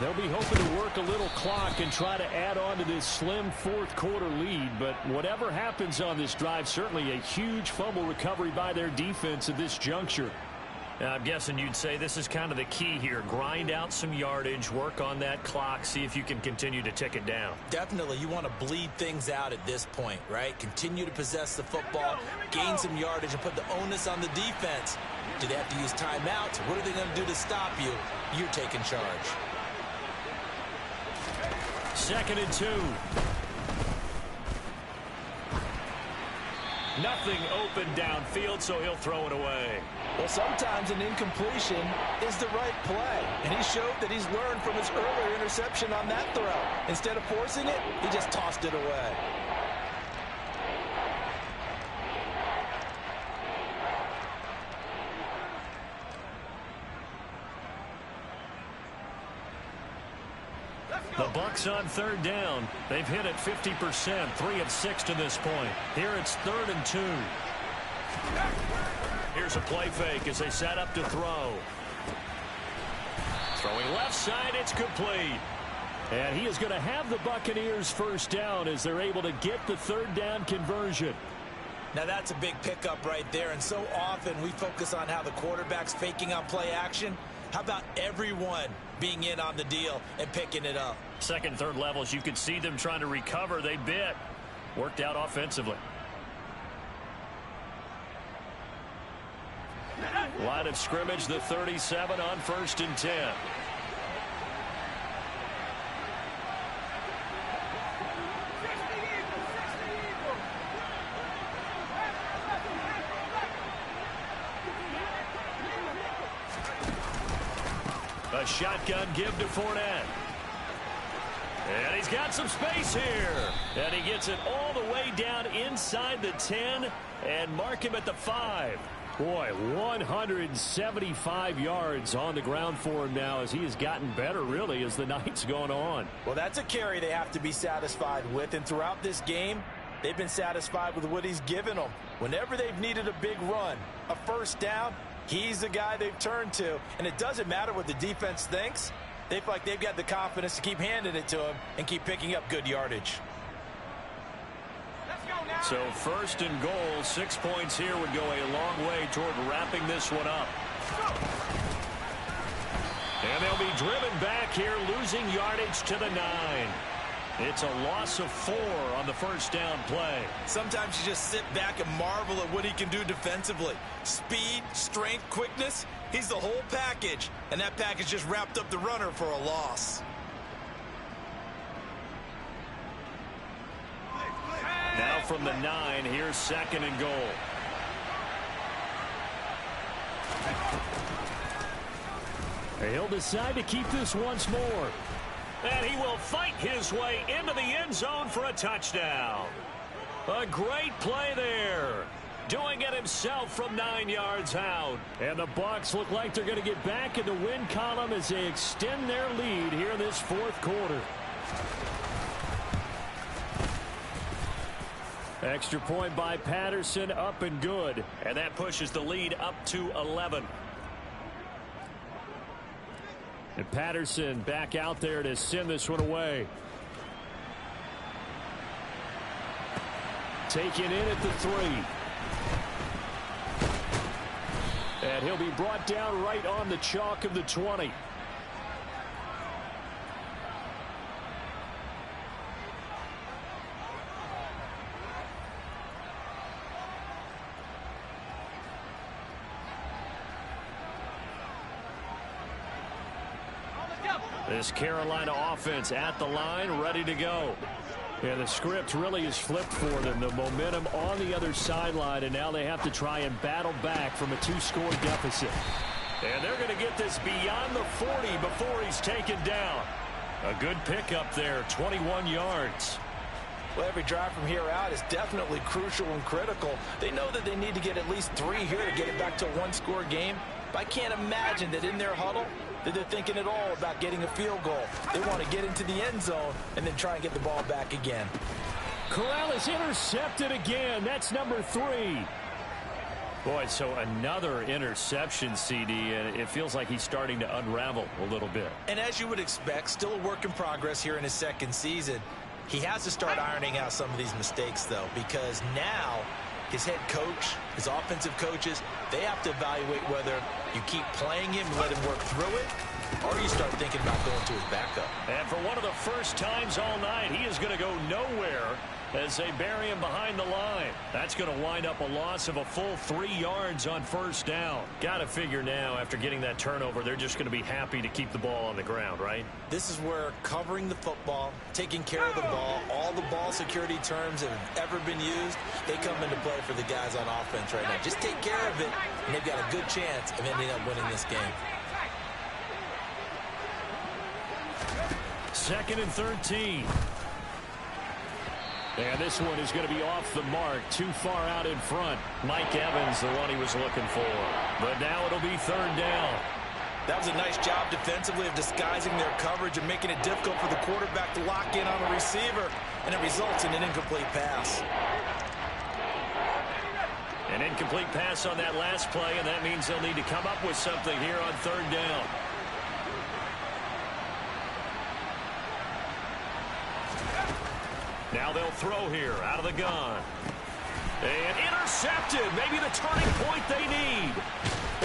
They'll be hoping to work a little clock and try to add on to this slim fourth quarter lead. But whatever happens on this drive, certainly a huge fumble recovery by their defense at this juncture. Now, I'm guessing you'd say this is kind of the key here. Grind out some yardage, work on that clock, see if you can continue to tick it down. Definitely, you want to bleed things out at this point, right? Continue to possess the football, gain some yardage, and put the onus on the defense. Do they have to use timeouts? What are they going to do to stop you? You're taking charge. 2nd and 2. Nothing open downfield, so he'll throw it away. Well, sometimes an incompletion is the right play, and he showed that he's learned from his earlier interception on that throw. Instead of forcing it, he just tossed it away. The Bucs on 3rd down. They've hit it 50%, 3 of 6 to this point. Here it's 3rd and 2. Here's a play fake as they set up to throw. Throwing left side, it's complete. And he is going to have the Buccaneers first down as they're able to get the 3rd down conversion. Now that's a big pickup right there, and so often we focus on how the quarterback's faking on play action. How about everyone being in on the deal and picking it up? 2nd, 3rd levels, you could see them trying to recover. They bit. Worked out offensively. Line of scrimmage, the 37 on 1st and 10. A shotgun give to Fournette. And he's got some space here. And he gets it all the way down inside the 10 and mark him at the 5. Boy, 175 yards on the ground for him now as he has gotten better, really, as the night's gone on. Well, that's a carry they have to be satisfied with. And throughout this game, they've been satisfied with what he's given them. Whenever they've needed a big run, a first down, he's the guy they've turned to. And it doesn't matter what the defense thinks. They feel like they've got the confidence to keep handing it to him and keep picking up good yardage. So first and goal, 6 points here would go a long way toward wrapping this one up. And they'll be driven back here, losing yardage to the 9. It's a loss of 4 on the first down play. Sometimes you just sit back and marvel at what he can do defensively. Speed, strength, quickness, he's the whole package. And that package just wrapped up the runner for a loss. Now from the 9, here's second and goal. He'll decide to keep this once more. And he will fight his way into the end zone for a touchdown. A great play there. Doing it himself from 9 yards out. And the Bucs look like they're going to get back in the win column as they extend their lead here in this fourth quarter. Extra point by Patterson, up and good. And that pushes the lead up to 11. And Patterson back out there to send this one away. Taken in at the 3. And he'll be brought down right on the chalk of the 20. This Carolina offense at the line, ready to go. Yeah, the script really is flipped for them. The momentum on the other sideline, and now they have to try and battle back from a 2-score deficit. And they're going to get this beyond the 40 before he's taken down. A good pickup there, 21 yards. Well, every drive from here out is definitely crucial and critical. They know that they need to get at least 3 here to get it back to a 1-score game. But I can't imagine that in their huddle that they're thinking at all about getting a field goal. They want to get into the end zone and then try and get the ball back again. Corral is intercepted again. That's number 3. Boy, so another interception, CD, and it feels like he's starting to unravel a little bit. And as you would expect, still a work in progress here in his second season. He has to start ironing out some of these mistakes, though, because now his head coach, his offensive coaches, they have to evaluate whether you keep playing him and let him work through it, or you start thinking about going to his backup. And for one of the first times all night, he is going to go nowhere as they bury him behind the line. That's going to wind up a loss of a full 3 yards on first down. Got to figure now, after getting that turnover, they're just going to be happy to keep the ball on the ground, right? This is where covering the football, taking care of the ball, all the ball security terms that have ever been used, they come into play for the guys on offense right now. Just take care of it, and they've got a good chance of ending up winning this game. 2nd and 13. And this one is going to be off the mark, too far out in front. Mike Evans, the one he was looking for. But now it'll be 3rd down. That was a nice job defensively of disguising their coverage and making it difficult for the quarterback to lock in on the receiver, and it results in an incomplete pass. An incomplete pass on that last play, and that means they'll need to come up with something here on 3rd down. Now they'll throw here out of the gun. And intercepted. Maybe the turning point they need.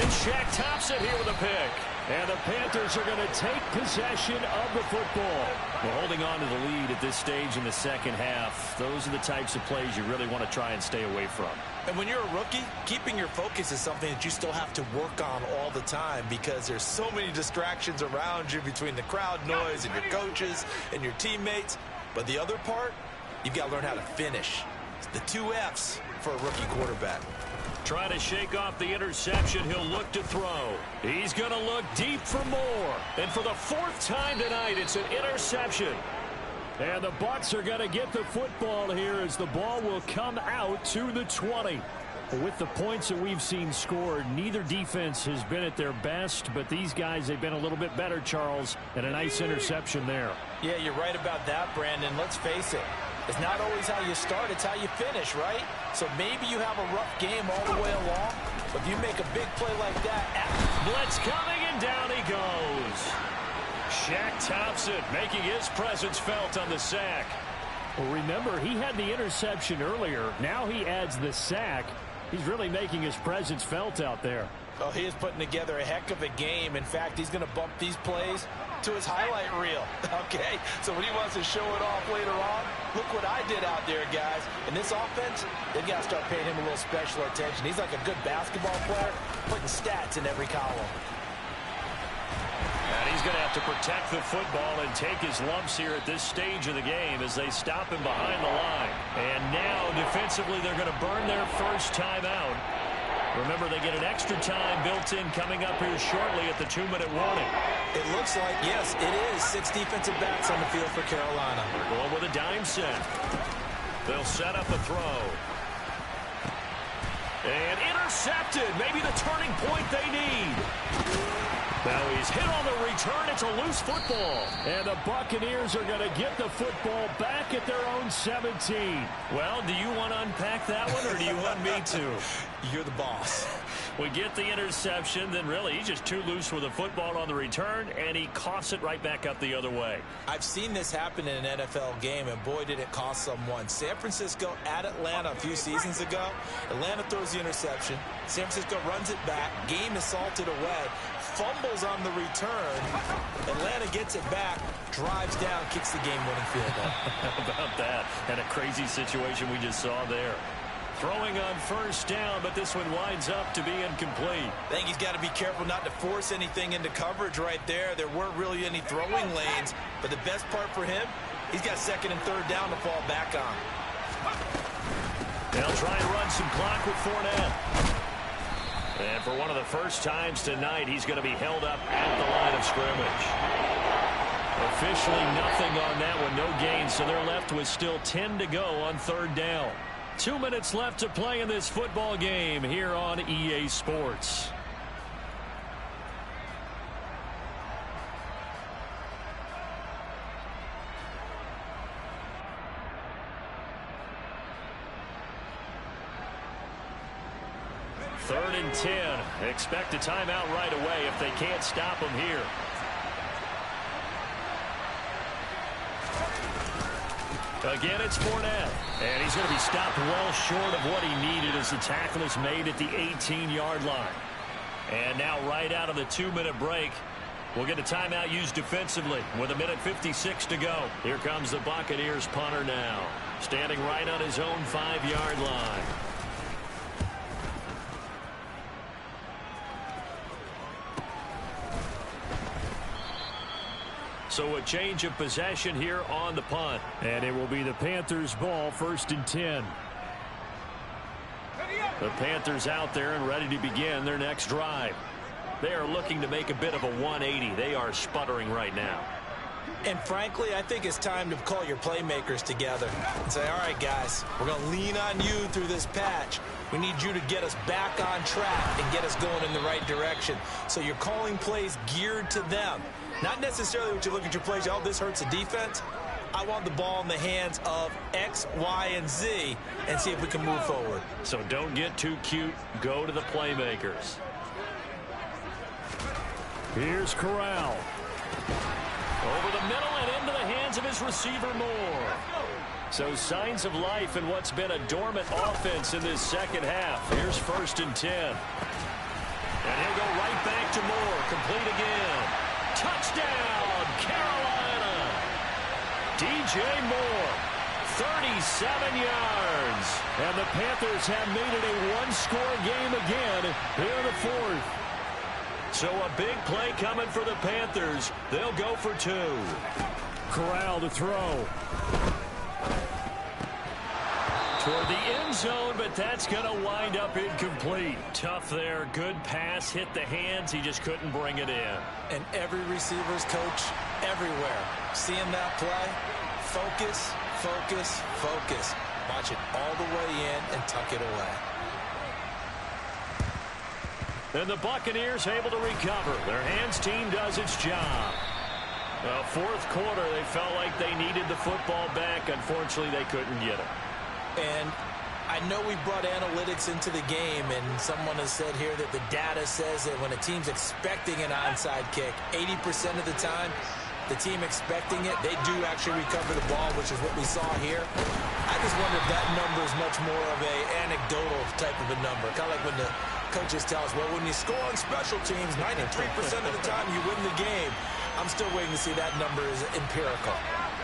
And Shaq tops it here with a pick. And the Panthers are going to take possession of the football. Well, holding on to the lead at this stage in the second half, those are the types of plays you really want to try and stay away from. And when you're a rookie, keeping your focus is something that you still have to work on all the time because there's so many distractions around you between the crowd noise and your coaches and your teammates. But the other part, you've got to learn how to finish. It's the 2 F's for a rookie quarterback. Trying to shake off the interception, he'll look to throw. He's going to look deep for more. And for the 4th time tonight, it's an interception. And the Bucs are going to get the football here as the ball will come out to the 20. With the points that we've seen scored, neither defense has been at their best, but these guys, they've been a little bit better, Charles, and a nice interception there. Yeah, you're right about that, Brandon. Let's face it. It's not always how you start, it's how you finish, right? So maybe you have a rough game all the way along, but if you make a big play like that... Blitz coming, and down he goes. Shaq Thompson making his presence felt on the sack. Well, remember, he had the interception earlier. Now he adds the sack. He's really making his presence felt out there. Oh, he is putting together a heck of a game. In fact, he's going to bump these plays to his highlight reel. Okay, so when he wants to show it off later on, look what I did out there, guys. In this offense, they've got to start paying him a little special attention. He's like a good basketball player, putting stats in every column. And he's going to have to protect the football and take his lumps here at this stage of the game as they stop him behind the line. And now, defensively, they're going to burn their first time out. Remember, they get an extra time built in coming up here shortly at the 2-minute warning. It looks like, yes, it is 6 defensive backs on the field for Carolina. They're going with a dime set. They'll set up a throw. And intercepted. Maybe the turning point they need. Now he's hit on the return. It's a loose football. And the Buccaneers are going to get the football back at their own 17. Well, do you want to unpack that one, or do you want me to? You're the boss. We get the interception, then really he's just too loose with the football on the return, and he coughs it right back up the other way. I've seen this happen in an NFL game, and boy, did it cost someone. San Francisco at Atlanta a few seasons ago. Atlanta throws the interception. San Francisco runs it back. Game is salted away. Fumbles on the return. Atlanta gets it back, drives down, kicks the game-winning field goal. How about that? And a crazy situation we just saw there. Throwing on first down, but this one winds up to be incomplete. I think he's got to be careful not to force anything into coverage right there. There weren't really any throwing lanes, but the best part for him, he's got 2nd and 3rd down to fall back on. They'll try and run some clock with Fournette. And for one of the first times tonight, he's going to be held up at the line of scrimmage. Officially nothing on that one, no gain, so they're left with still 10 to go on 3rd down. 2 minutes left to play in this football game here on EA Sports. Third and 10. Expect a timeout right away if they can't stop him here. Again, it's Fournette. And he's going to be stopped well short of what he needed as the tackle is made at the 18-yard line. And now right out of the 2-minute break, we'll get a timeout used defensively with 1:56 to go. Here comes the Buccaneers punter now, standing right on his own 5-yard line. So a change of possession here on the punt. And it will be the Panthers' ball, 1st and 10. The Panthers out there and ready to begin their next drive. They are looking to make a bit of a 180. They are sputtering right now. And frankly, I think it's time to call your playmakers together and say, all right, guys, we're going to lean on you through this patch. We need you to get us back on track and get us going in the right direction. So you're calling plays geared to them. Not necessarily what you look at your plays, oh, this hurts the defense. I want the ball in the hands of X, Y, and Z and see if we can move forward. So don't get too cute. Go to the playmakers. Here's Corral. Over the middle and into the hands of his receiver Moore. So signs of life in what's been a dormant offense in this second half. Here's 1st and 10. And he'll go right back to Moore. Complete again. Touchdown, Carolina. DJ Moore, 37 yards. And the Panthers have made it a one-score game again here in the 4th. So a big play coming for the Panthers. They'll go for 2. Corral to throw. Toward the end zone, but that's going to wind up incomplete. Tough there. Good pass. Hit the hands. He just couldn't bring it in. And every receiver's coach everywhere, seeing that play, Focus, focus, focus. Watch it all the way in and tuck it away. And the Buccaneers able to recover. Their hands team does its job. Well, fourth quarter, they felt like they needed the football back. Unfortunately, they couldn't get it. And I know we brought analytics into the game, and someone has said here that the data says that when a team's expecting an onside kick, 80% of the time, the team expecting it, they do actually recover the ball, which is what we saw here. I just wonder if that number is much more of a anecdotal type of a number. Kind of like when the coaches tell us, well, when you score on special teams, 93% of the time you win the game. I'm still waiting to see that number is empirical.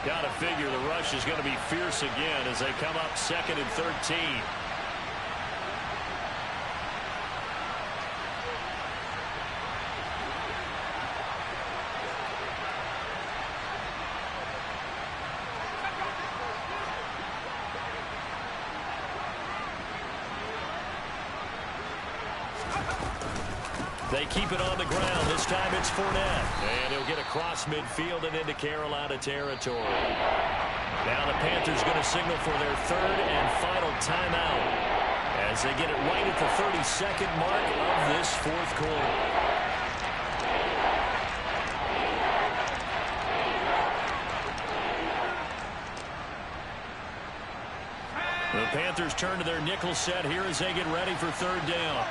Got to figure the rush is going to be fierce again as they come up 2nd and 13. They keep it on the ground. This time it's Fournette. And he'll get across midfield and into Carolina territory. Now the Panthers going to signal for their 3rd and final timeout as they get it right at the 32nd mark of this 4th quarter. The Panthers turn to their nickel set here as they get ready for 3rd down.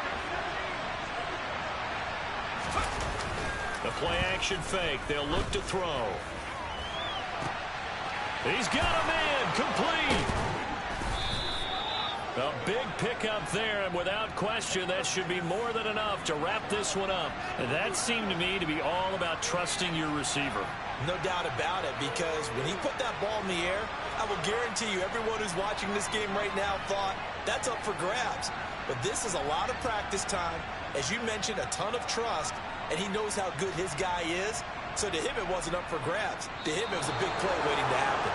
The play action fake. They'll look to throw. He's got a man. Complete. A big pickup there, and without question, that should be more than enough to wrap this one up. And that seemed to me to be all about trusting your receiver. No doubt about it, because when he put that ball in the air, I will guarantee you everyone who's watching this game right now thought that's up for grabs. But this is a lot of practice time. As you mentioned, a ton of trust, and he knows how good his guy is. So to him, it wasn't up for grabs. To him, it was a big play waiting to happen.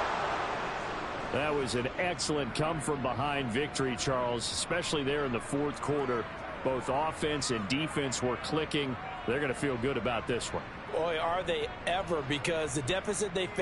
That was an excellent come-from-behind victory, Charles, especially there in the 4th quarter. Both offense and defense were clicking. They're going to feel good about this one. Boy, are they ever, because the deficit they faced